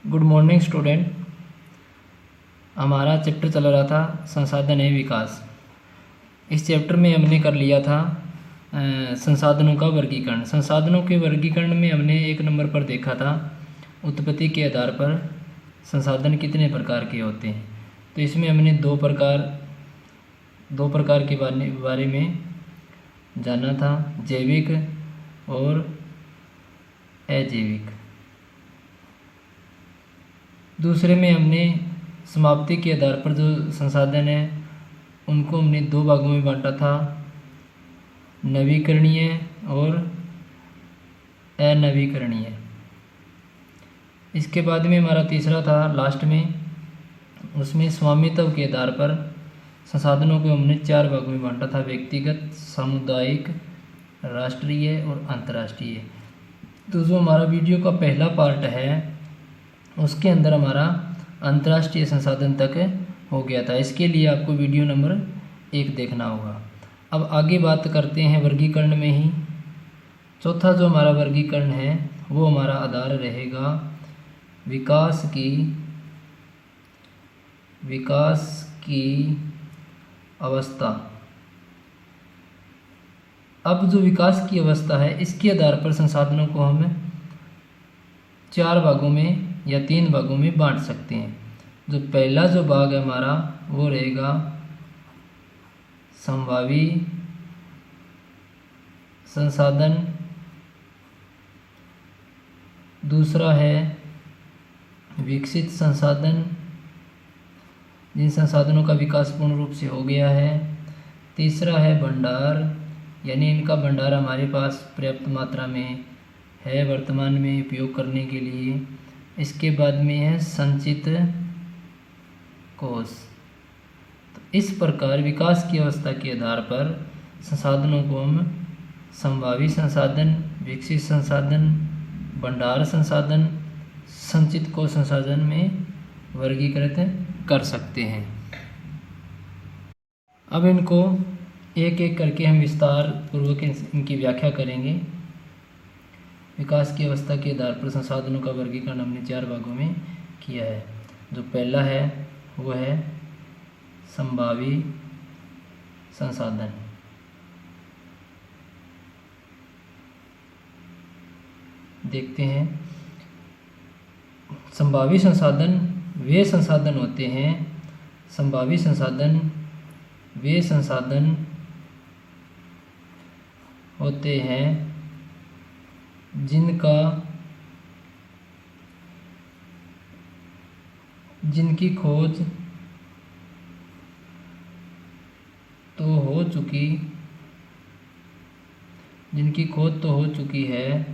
Good morning student. हमारा chapter चल रहा था संसाधन एवं विकास। इस चैप्टर में हमने कर लिया था संसाधनों का वर्गीकरण। संसाधनों के वर्गीकरण में हमने 1 नंबर पर देखा था उत्पत्ति के आधार पर संसाधन कितने प्रकार के होते हैं। तो इसमें हमने दो प्रकार के बारे में जाना था, जैविक और अजैविक। दूसरे में हमने समाप्ति के आधार पर जो संसाधन है उनको हमने 2 भागों में बांटा था, नवीकरणीय और अनवीकरणीय। इसके बाद में हमारा तीसरा था लास्ट में, उसमें स्वामित्व के आधार पर संसाधनों को हमने 4 भागों में बांटा था, व्यक्तिगत, सामुदायिक, राष्ट्रीय और अंतर्राष्ट्रीय। तो जो हमारा वीडियो का पहला पार्ट है उसके अंदर हमारा अंतर्राष्ट्रीय संसाधन तक हो गया था। इसके लिए आपको वीडियो नंबर 1 देखना होगा। अब आगे बात करते हैं वर्गीकरण में ही। चौथा जो हमारा वर्गीकरण है वो हमारा आधार रहेगा विकास की अवस्था। अब जो विकास की अवस्था है इसके आधार पर संसाधनों को हम 4 भागों में या 3 भागों में बांट सकते हैं। जो पहला जो भाग है हमारा वो रहेगा संभावी संसाधन, दूसरा है विकसित संसाधन, जिन संसाधनों का विकास पूर्ण रूप से हो गया है। तीसरा है भंडार, यानी इनका भंडार हमारे पास पर्याप्त मात्रा में है वर्तमान में उपयोग करने के लिए। इसके बाद में है संचित कोष। तो इस प्रकार विकास की अवस्था के आधार पर संसाधनों को हम संभावी संसाधन, विकसित संसाधन, भंडार संसाधन, संचित कोष संसाधन में वर्गीकृत कर सकते हैं। अब इनको एक एक करके हम विस्तार पूर्वक इनकी व्याख्या करेंगे। विकास की अवस्था के आधार पर संसाधनों का वर्गीकरण हमने 4 भागों में किया है। जो पहला है वो है संभावी संसाधन। देखते हैं, संभावी संसाधन वे संसाधन होते हैं, संभावी संसाधन वे संसाधन होते हैं जिनकी खोज तो हो चुकी है,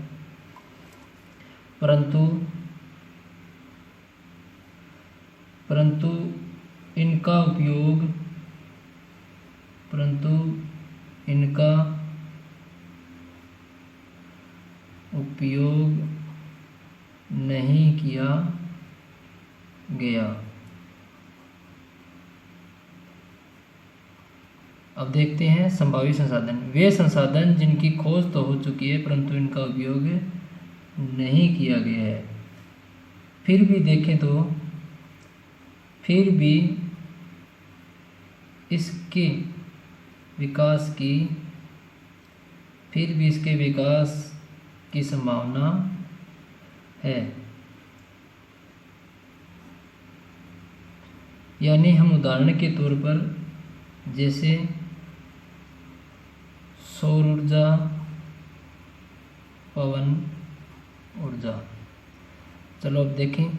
परंतु इनका उपयोग नहीं किया गया। अब देखते हैं संभावी संसाधन। वे संसाधन जिनकी खोज तो हो चुकी है परंतु इनका उपयोग नहीं किया गया है। फिर भी देखें तो फिर भी इसके विकास की संभावना है। यानी हम उदाहरण के तौर पर जैसे सौर ऊर्जा, पवन ऊर्जा। चलो अब देखें,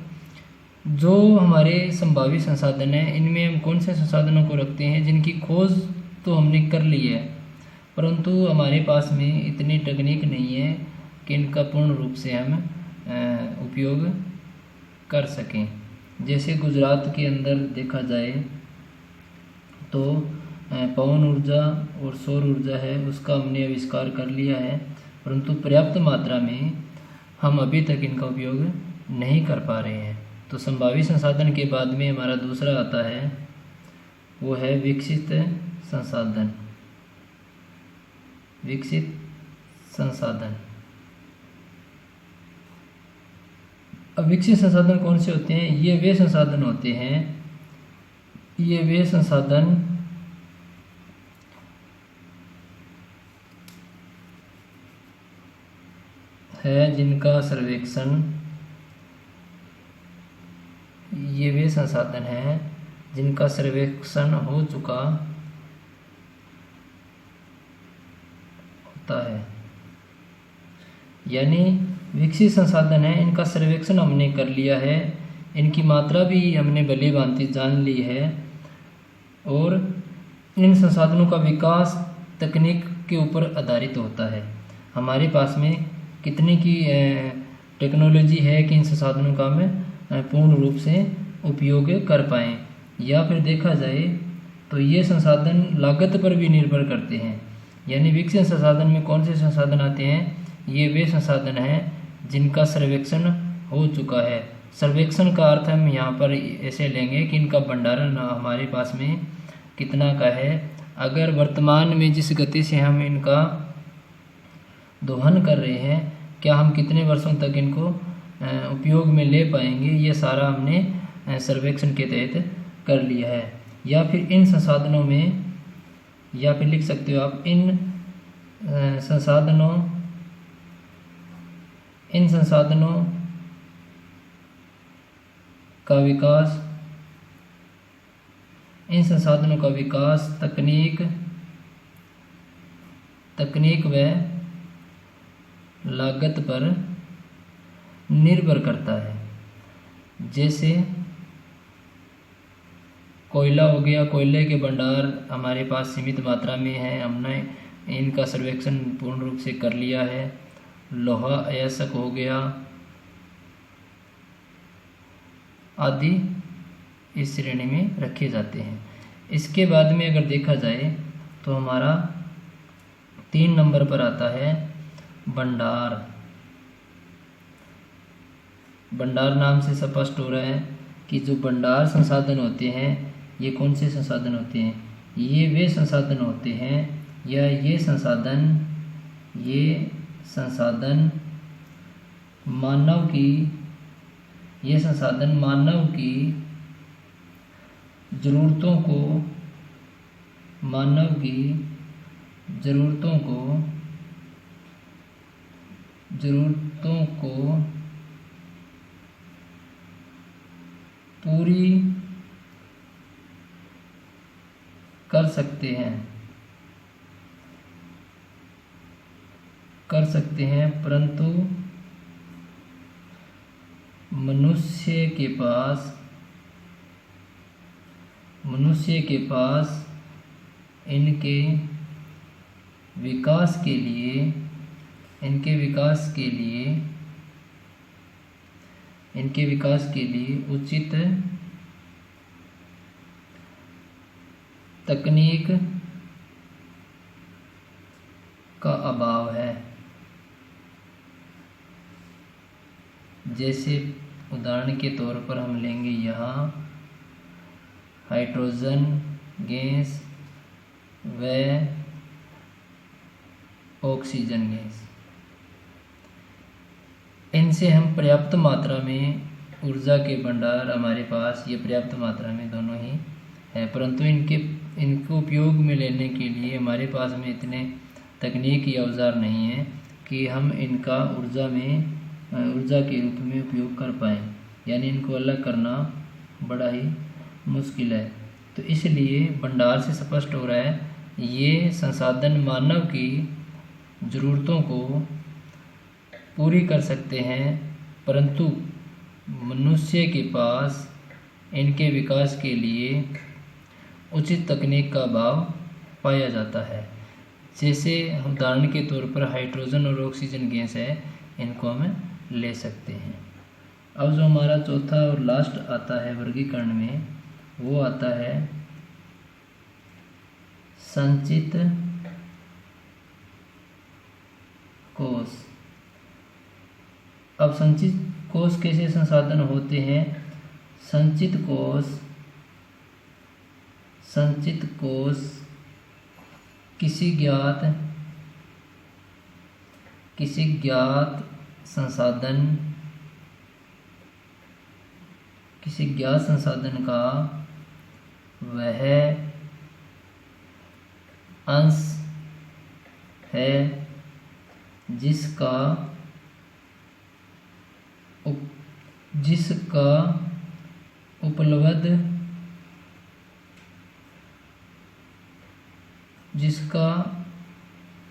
जो हमारे संभावी संसाधन है इनमें हम कौन से संसाधनों को रखते हैं जिनकी खोज तो हमने कर ली है परंतु हमारे पास में इतनी तकनीक नहीं है कि इनका पूर्ण रूप से हम उपयोग कर सकें। जैसे गुजरात के अंदर देखा जाए तो पवन ऊर्जा और सौर ऊर्जा है उसका हमने आविष्कार कर लिया है परंतु पर्याप्त मात्रा में हम अभी तक इनका उपयोग नहीं कर पा रहे हैं। तो संभावी संसाधन के बाद में हमारा दूसरा आता है वो है विकसित संसाधन। अब विकसित संसाधन कौन से होते हैं? ये वे संसाधन होते हैं, ये वे संसाधन है जिनका सर्वेक्षण, ये वे संसाधन हैं जिनका सर्वेक्षण हो चुका होता है। यानी विकसित संसाधन है, इनका सर्वेक्षण हमने कर लिया है, इनकी मात्रा भी हमने भली भांति जान ली है, और इन संसाधनों का विकास तकनीक के ऊपर आधारित होता है। हमारे पास में कितने की टेक्नोलॉजी है कि इन संसाधनों का हम पूर्ण रूप से उपयोग कर पाएँ। या फिर देखा जाए तो ये संसाधन लागत पर भी निर्भर करते हैं। यानी विकसित संसाधन में कौन से संसाधन आते हैं? ये वे संसाधन हैं जिनका सर्वेक्षण हो चुका है। सर्वेक्षण का अर्थ हम यहाँ पर ऐसे लेंगे कि इनका भंडारण हमारे पास में कितना का है। अगर वर्तमान में जिस गति से हम इनका दोहन कर रहे हैं, क्या हम कितने वर्षों तक इनको उपयोग में ले पाएंगे, ये सारा हमने सर्वेक्षण के तहत कर लिया है। या फिर इन संसाधनों में, या फिर लिख सकते हो आप इन संसाधनों का विकास, इन संसाधनों का विकास तकनीक व लागत पर निर्भर करता है। जैसे कोयला हो गया, कोयले के भंडार हमारे पास सीमित मात्रा में है, हमने इनका सर्वेक्षण पूर्ण रूप से कर लिया है। लोहा अयस्क हो गया आदि इस श्रेणी में रखे जाते हैं। इसके बाद में अगर देखा जाए तो हमारा 3 नंबर पर आता है भंडार। भंडार नाम से स्पष्ट हो रहा है कि जो भंडार संसाधन होते हैं, ये कौन से संसाधन होते हैं? ये वे संसाधन होते हैं, या ये संसाधन मानव की ज़रूरतों को पूरी कर सकते हैं, परंतु मनुष्य के पास इनके विकास के लिए उचित तकनीक का अभाव है। जैसे उदाहरण के तौर पर हम लेंगे यहाँ हाइड्रोजन गैस व ऑक्सीजन गैस, इनसे हम पर्याप्त मात्रा में ऊर्जा के भंडार हमारे पास ये पर्याप्त मात्रा में दोनों ही है, परंतु इनको उपयोग में लेने के लिए हमारे पास में इतने तकनीक या औजार नहीं है कि हम इनका ऊर्जा के रूप में उपयोग कर पाएँ। यानी इनको अलग करना बड़ा ही मुश्किल है। तो इसलिए भंडार से स्पष्ट हो रहा है, ये संसाधन मानव की ज़रूरतों को पूरी कर सकते हैं, परंतु मनुष्य के पास इनके विकास के लिए उचित तकनीक का अभाव पाया जाता है। जैसे उदाहरण के तौर पर हाइड्रोजन और ऑक्सीजन गैस है, इनको हम ले सकते हैं। अब जो हमारा चौथा और लास्ट आता है वर्गीकरण में, वो आता है संचित कोष। अब संचित कोष कैसे संसाधन होते हैं? संचित कोष किसी ज्ञात संसाधन किसी ज्ञात संसाधन का वह अंश है जिसका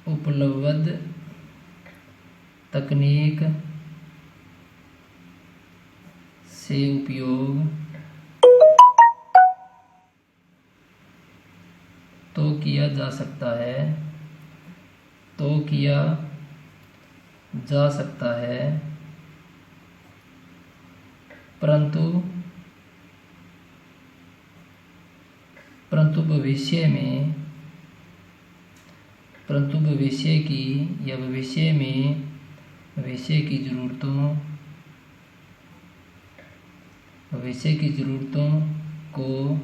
उपलब्ध तकनीक से उपयोग तो किया जा सकता है परंतु भविष्य की ज़रूरतों को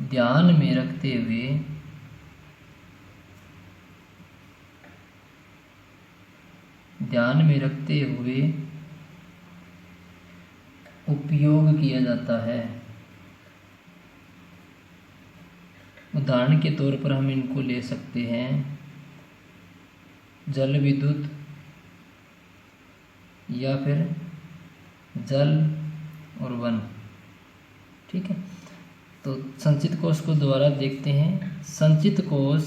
ध्यान में रखते हुए उपयोग किया जाता है। उदाहरण के तौर पर हम इनको ले सकते हैं, जल विद्युत या फिर जल और वन। ठीक है, तो संचित कोष को दोबारा देखते हैं। संचित कोष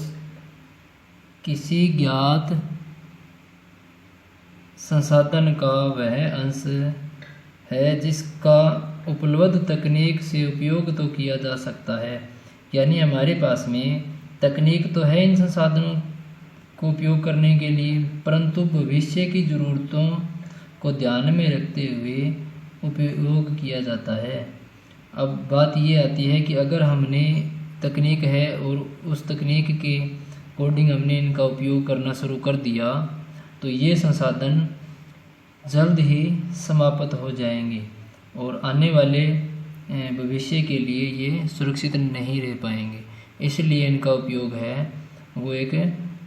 किसी ज्ञात संसाधन का वह अंश है जिसका उपलब्ध तकनीक से उपयोग तो किया जा सकता है। यानी हमारे पास में तकनीक तो है इन संसाधनों को उपयोग करने के लिए, परंतु भविष्य की ज़रूरतों को ध्यान में रखते हुए उपयोग किया जाता है। अब बात ये आती है कि अगर हमने तकनीक है और उस तकनीक के अकॉर्डिंग हमने इनका उपयोग करना शुरू कर दिया तो ये संसाधन जल्द ही समाप्त हो जाएंगे और आने वाले भविष्य के लिए ये सुरक्षित नहीं रह पाएंगे। इसलिए इनका उपयोग है वो एक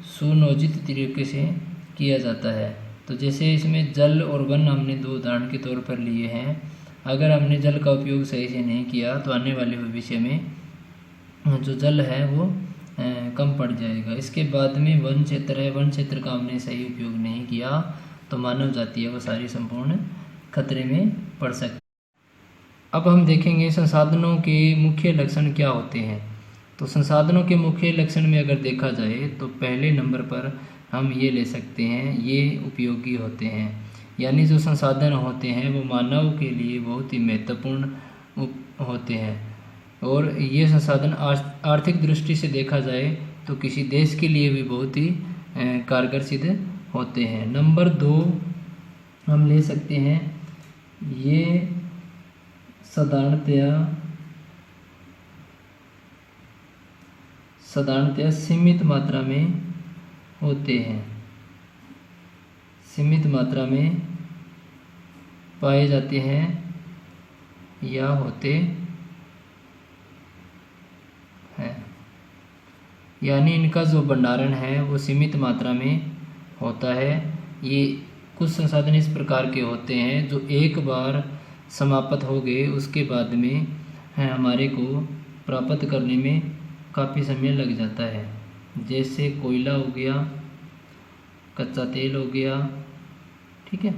सुनियोजित तरीके से किया जाता है। तो जैसे इसमें जल और वन हमने दो उदाहरण के तौर पर लिए हैं। अगर हमने जल का उपयोग सही से नहीं किया तो आने वाले भविष्य में जो जल है वो कम पड़ जाएगा। इसके बाद में वन क्षेत्र है, वन क्षेत्र का हमने सही उपयोग नहीं किया तो मानव जाति है वो सारी संपूर्ण खतरे में पड़ सकती है। अब हम देखेंगे संसाधनों के मुख्य लक्षण क्या होते हैं। तो संसाधनों के मुख्य लक्षण में अगर देखा जाए तो पहले नंबर पर हम ये ले सकते हैं, ये उपयोगी होते हैं। यानी जो संसाधन होते हैं वो मानव के लिए बहुत ही महत्वपूर्ण होते हैं और ये संसाधन आर्थिक दृष्टि से देखा जाए तो किसी देश के लिए भी बहुत ही कारगर सिद्ध होते हैं। नंबर 2 हम ले सकते हैं, ये साधारणतया सीमित मात्रा में होते हैं, सीमित मात्रा में पाए जाते हैं या होते हैं। यानी इनका जो भंडारण है वो सीमित मात्रा में होता है। ये कुछ संसाधन इस प्रकार के होते हैं जो एक बार समाप्त हो गए उसके बाद में हमारे को प्राप्त करने में काफ़ी समय लग जाता है। जैसे कोयला हो गया, कच्चा तेल हो गया। ठीक है,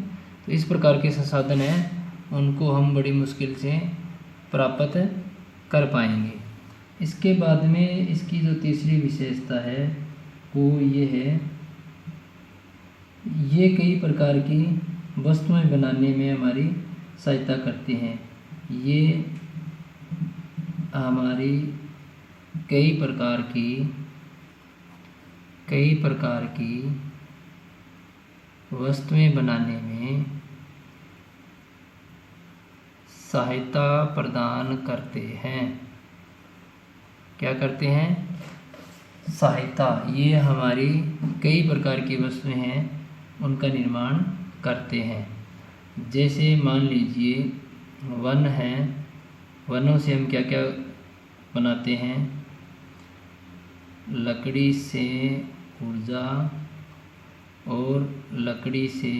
तो इस प्रकार के संसाधन हैं उनको हम बड़ी मुश्किल से प्राप्त कर पाएंगे। इसके बाद में इसकी जो तीसरी विशेषता है वो ये है, ये कई प्रकार की वस्तुएं बनाने में हमारी सहायता करते हैं। ये हमारी कई प्रकार की वस्तुएं बनाने में सहायता प्रदान करते हैं। क्या करते हैं? सहायता। ये हमारी कई प्रकार की वस्तुएं हैं उनका निर्माण करते हैं। जैसे मान लीजिए वन है, वनों से हम क्या क्या बनाते हैं? लकड़ी से ऊर्जा और लकड़ी से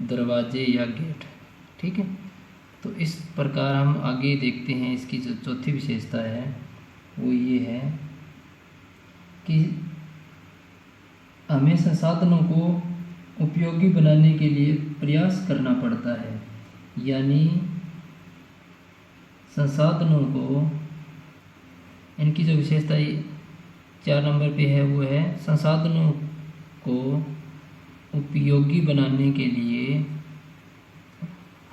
दरवाजे या गेट। ठीक है, तो इस प्रकार हम आगे देखते हैं। इसकी जो चौथी विशेषता है वो ये है कि हमें संसाधनों को उपयोगी बनाने के लिए प्रयास करना पड़ता है। यानी संसाधनों को, इनकी जो विशेषता 4 नंबर पे है वो है संसाधनों को उपयोगी बनाने के लिए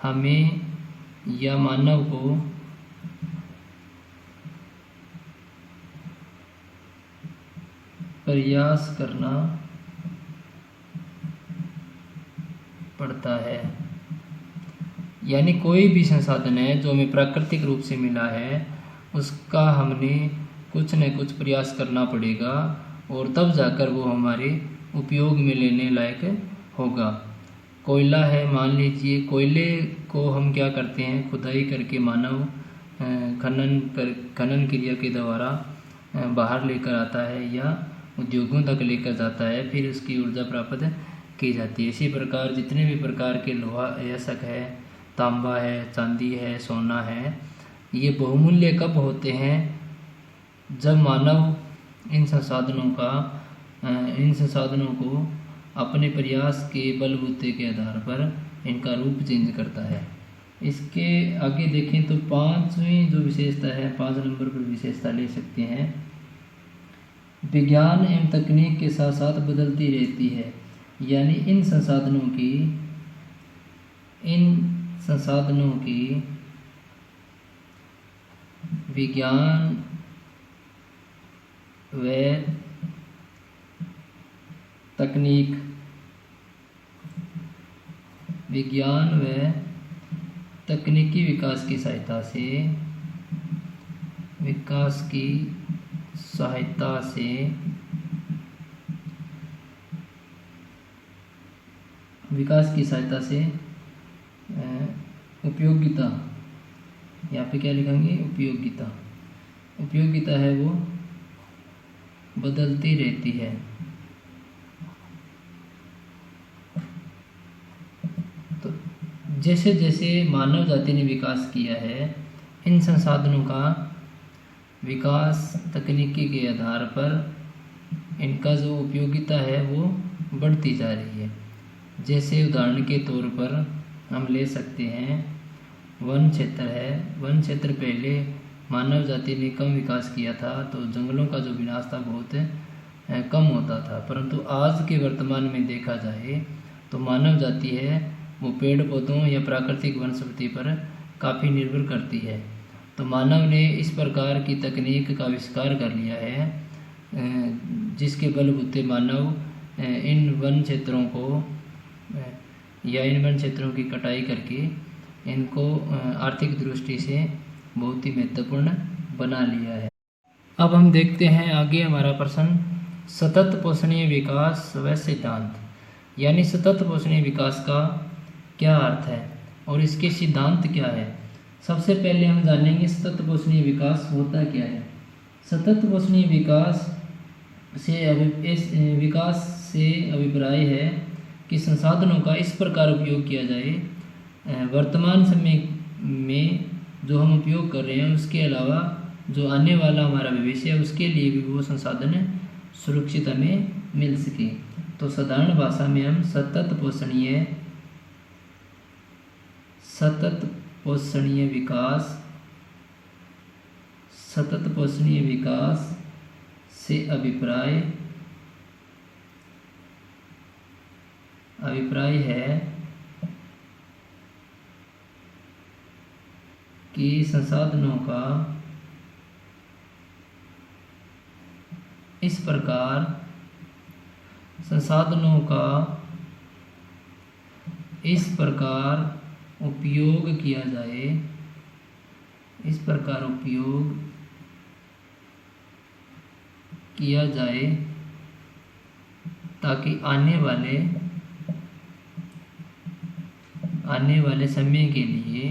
हमें या मानव को प्रयास करना पड़ता है। यानी कोई भी संसाधन है जो हमें प्राकृतिक रूप से मिला है उसका हमने कुछ न कुछ प्रयास करना पड़ेगा और तब जाकर वो हमारे उपयोग में लेने लायक होगा। कोयला है, मान लीजिए कोयले को हम क्या करते हैं, खुदाई करके मानव खनन क्रिया के द्वारा बाहर लेकर आता है या उद्योगों तक लेकर जाता है, फिर उसकी ऊर्जा प्राप्त की जाती है। इसी प्रकार जितने भी प्रकार के लोहा अयस्क है, तांबा है, चांदी है, सोना है, ये बहुमूल्य कब होते हैं, जब मानव इन संसाधनों को अपने प्रयास के बलबूते के आधार पर इनका रूप चेंज करता है। इसके आगे देखें तो 5वीं जो विशेषता है, 5 नंबर पर विशेषता ले सकते हैं, विज्ञान एवं तकनीक के साथ साथ बदलती रहती है। यानी इन संसाधनों की विज्ञान व तकनीकी विकास की सहायता से उपयोगिता, यहाँ पे क्या लिखेंगे, उपयोगिता है वो बदलती रहती है। तो जैसे जैसे मानव जाति ने विकास किया है, इन संसाधनों का विकास तकनीकी के आधार पर इनका जो उपयोगिता है वो बढ़ती जा रही है। जैसे उदाहरण के तौर पर हम ले सकते हैं वन क्षेत्र है। वन क्षेत्र पहले मानव जाति ने कम विकास किया था तो जंगलों का जो विनाश था बहुत कम होता था, परंतु आज के वर्तमान में देखा जाए तो मानव जाति है वो पेड़ पौधों या प्राकृतिक वनस्पति पर काफ़ी निर्भर करती है। तो मानव ने इस प्रकार की तकनीक का आविष्कार कर लिया है जिसके बलबूते मानव इन वन क्षेत्रों की कटाई करके इनको आर्थिक दृष्टि से बहुत ही महत्वपूर्ण बना लिया है। अब हम देखते हैं आगे हमारा प्रश्न, सतत पोषणीय विकास व सिद्धांत। यानी सतत पोषणीय विकास का क्या अर्थ है और इसके सिद्धांत क्या है। सबसे पहले हम जानेंगे सतत पोषणीय विकास होता क्या है। सतत पोषणीय विकास से अभिप्राय है कि संसाधनों का इस प्रकार उपयोग किया जाए, वर्तमान समय में जो हम उपयोग कर रहे हैं उसके अलावा जो आने वाला हमारा भविष्य है उसके लिए भी वो संसाधन सुरक्षित हमें मिल सके। तो साधारण भाषा में हम सतत पोषणीय विकास से अभिप्राय है कि संसाधनों का इस प्रकार उपयोग किया जाए ताकि आने वाले समय के लिए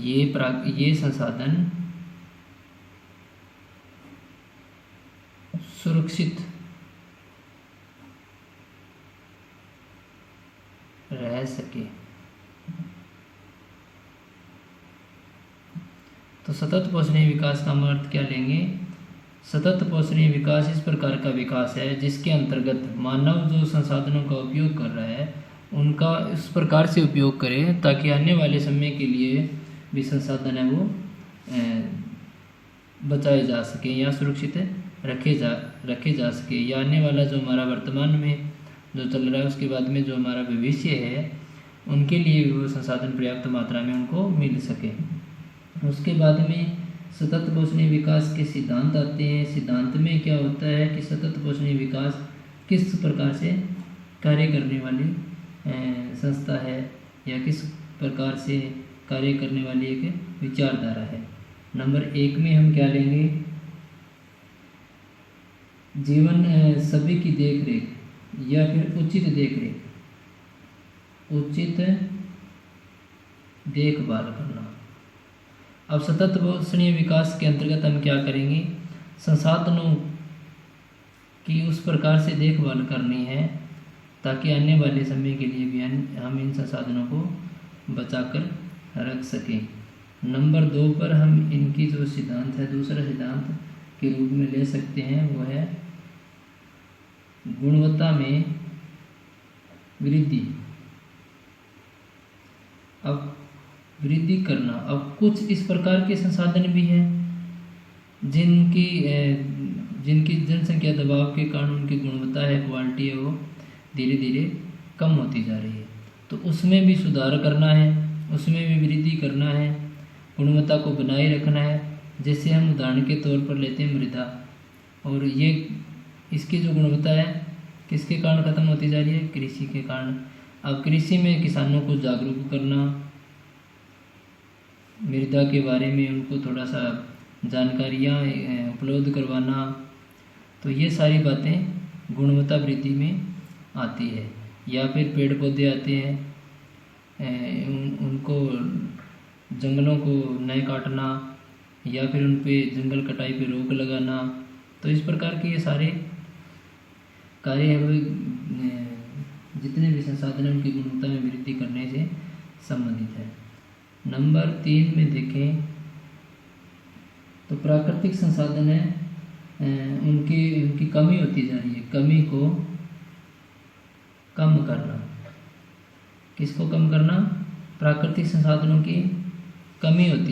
ये संसाधन रह सके। तो सतत पोषणीय विकास का हम अर्थ क्या लेंगे? सतत पोषणीय विकास इस प्रकार का विकास है जिसके अंतर्गत मानव जो संसाधनों का उपयोग कर रहा है उनका इस प्रकार से उपयोग करे ताकि आने वाले समय के लिए भी संसाधन है वो बचाए जा सके या सुरक्षित रखे जा सके, या आने वाला जो हमारा वर्तमान में जो चल रहा है उसके बाद में जो हमारा भविष्य है उनके लिए भी वो संसाधन पर्याप्त मात्रा में उनको मिल सके। उसके बाद में सतत पोषणीय विकास के सिद्धांत आते हैं। सिद्धांत में क्या होता है कि सतत पोषणीय विकास किस प्रकार से कार्य करने वाली संस्था है या किस प्रकार से कार्य करने वाली एक विचारधारा है। नंबर 1 में हम क्या लेंगे? जीवन सभी की देख रेख या फिर उचित देख रेख, उचित देखभाल करना। अब सतत पोषणीय विकास के अंतर्गत हम क्या करेंगे? संसाधनों की उस प्रकार से देखभाल करनी है ताकि आने वाले समय के लिए भी हम इन संसाधनों को बचाकर रख सकें। नंबर 2 पर हम इनकी जो सिद्धांत है दूसरा सिद्धांत के रूप में ले सकते हैं वो है गुणवत्ता में वृद्धि। अब वृद्धि करना, अब कुछ इस प्रकार के संसाधन भी हैं जिनकी जनसंख्या दबाव के कारण उनकी गुणवत्ता है, क्वालिटी है, वो धीरे धीरे कम होती जा रही है। तो उसमें भी सुधार करना है, उसमें भी वृद्धि करना है, गुणवत्ता को बनाए रखना है। जैसे हम उदाहरण के तौर पर लेते हैं मृदा, और ये इसकी जो गुणवत्ता है किसके कारण ख़त्म होती जा रही है? कृषि के कारण। अब कृषि में किसानों को जागरूक करना, मृदा के बारे में उनको थोड़ा सा जानकारियाँ उपलब्ध करवाना, तो ये सारी बातें गुणवत्ता वृद्धि में आती है। या फिर पेड़ पौधे आते हैं, उनको जंगलों को नए काटना या फिर उन पे जंगल कटाई पे रोक लगाना। तो इस प्रकार के ये सारे कार्य है वो जितने भी संसाधन हैं उनकी गुणवत्ता में वृद्धि करने से संबंधित है। नंबर 3 में देखें तो प्राकृतिक संसाधन है उनकी कमी होती जा रही है। कमी को कम करना, किसको कम करना? प्राकृतिक संसाधनों की कमी होती है।